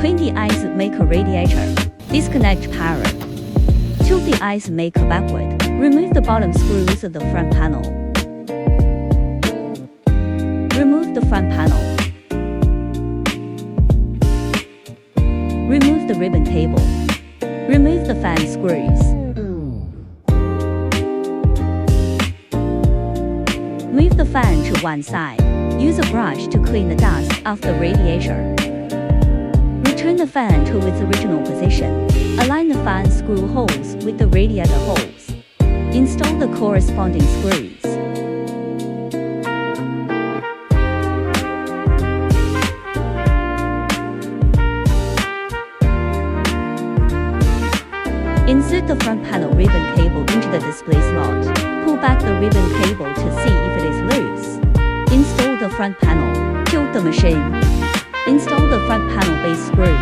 Clean the ice maker radiator. Disconnect power. Tilt the ice maker backward. Remove the bottom screws of the front panel. Remove the front panel. Remove the ribbon cable. Remove the fan screws. Move the fan to one side. Use a brush to clean the dust off the radiator. Return the fan to its original position. Align the fan screw holes with the radiator holes. Install the corresponding screws. Insert the front panel ribbon cable into the display slot. Pull back the ribbon cable to see if it is loose. Install the front panel. Tilt the machine. Install the front panel base screw.